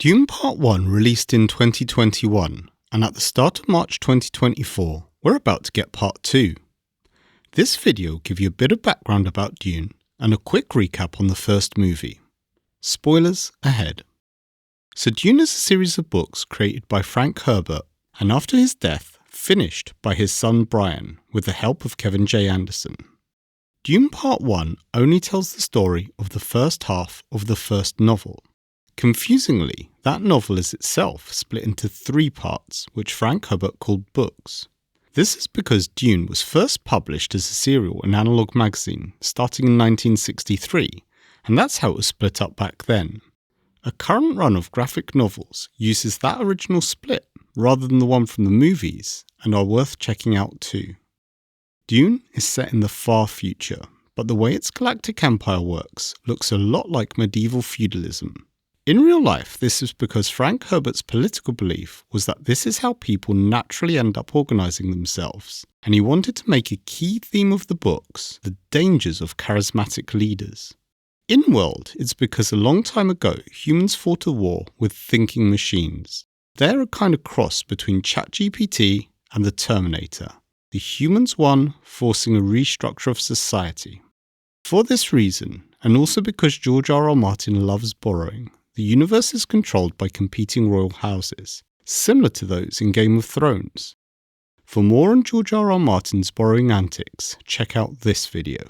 Dune Part One released in 2021, and at the start of March 2024, we're about to get Part 2. This video will give you a bit of background about Dune and a quick recap on the first movie. Spoilers ahead. So Dune is a series of books created by Frank Herbert, and after his death, finished by his son Brian with the help of Kevin J. Anderson. Dune Part 1 only tells the story of the first half of the first novel. Confusingly, that novel is itself split into 3 parts, which Frank Herbert called books. This is because Dune was first published as a serial in Analog magazine starting in 1963, and that's how it was split up back then. A current run of graphic novels uses that original split rather than the one from the movies, and are worth checking out too. Dune is set in the far future, but the way its galactic empire works looks a lot like medieval feudalism. In real life, this is because Frank Herbert's political belief was that this is how people naturally end up organising themselves, and he wanted to make a key theme of the books the dangers of charismatic leaders. In-world, it's because a long time ago, humans fought a war with thinking machines. They're a kind of cross between ChatGPT and the Terminator. The humans won, forcing a restructure of society. For this reason, and also because George R.R. Martin loves borrowing, the universe is controlled by competing royal houses, similar to those in Game of Thrones. For more on George R.R. Martin's borrowing antics, check out this video.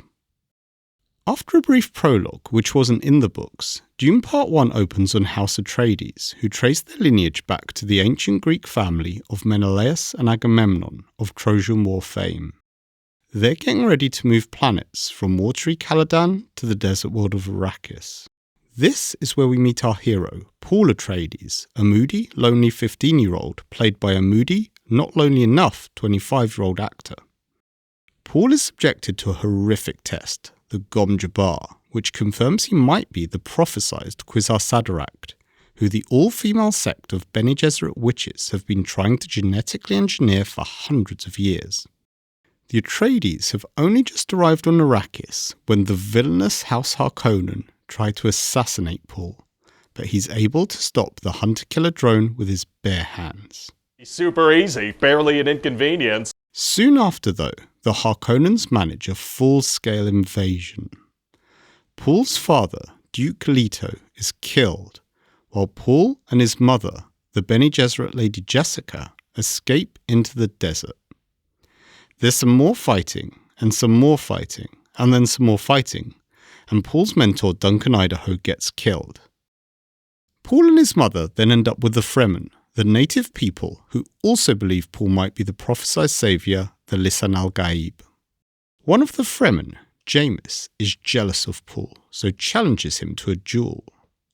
After a brief prologue, which wasn't in the books, Dune Part 1 opens on House Atreides, who trace their lineage back to the ancient Greek family of Menelaus and Agamemnon of Trojan War fame. They're getting ready to move planets from watery Caladan to the desert world of Arrakis. This is where we meet our hero, Paul Atreides, a moody, lonely 15-year-old played by a moody, not lonely enough 25-year-old actor. Paul is subjected to a horrific test, the Gom Jabbar, which confirms he might be the prophesized Kwisatz Haderach, who the all-female sect of Bene Gesserit witches have been trying to genetically engineer for hundreds of years. The Atreides have only just arrived on Arrakis when the villainous House Harkonnen try to assassinate Paul, but he's able to stop the hunter-killer drone with his bare hands. Super easy, barely an inconvenience. Soon after, though, the Harkonnens manage a full-scale invasion. Paul's father, Duke Leto, is killed, while Paul and his mother, the Bene Gesserit Lady Jessica, escape into the desert. There's some more fighting, and some more fighting, and then some more fighting, and Paul's mentor Duncan Idaho gets killed. Paul and his mother then end up with the Fremen, the native people who also believe Paul might be the prophesied saviour, the Lisan al-Gaib. One of the Fremen, Jamis, is jealous of Paul, so challenges him to a duel.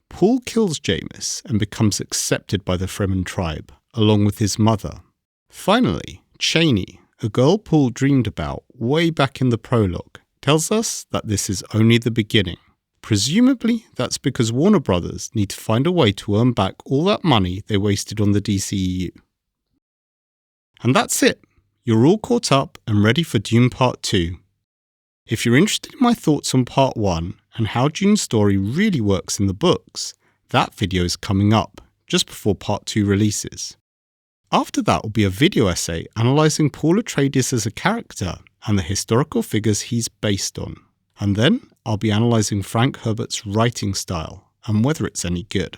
Paul kills Jamis and becomes accepted by the Fremen tribe, along with his mother. Finally, Chani, a girl Paul dreamed about way back in the prologue, tells us that this is only the beginning. Presumably, that's because Warner Brothers need to find a way to earn back all that money they wasted on the DCEU. And that's it. You're all caught up and ready for Dune Part 2. If you're interested in my thoughts on Part 1 and how Dune's story really works in the books, that video is coming up just before Part 2 releases. After that will be a video essay analysing Paul Atreides as a character and the historical figures he's based on. And then I'll be analysing Frank Herbert's writing style and whether it's any good.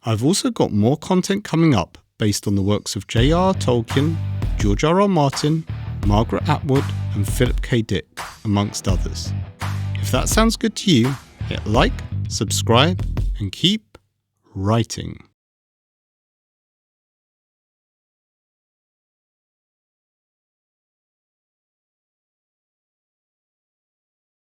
I've also got more content coming up based on the works of J.R.R. Tolkien, George R.R. Martin, Margaret Atwood and Philip K. Dick, amongst others. If that sounds good to you, hit like, subscribe and keep writing.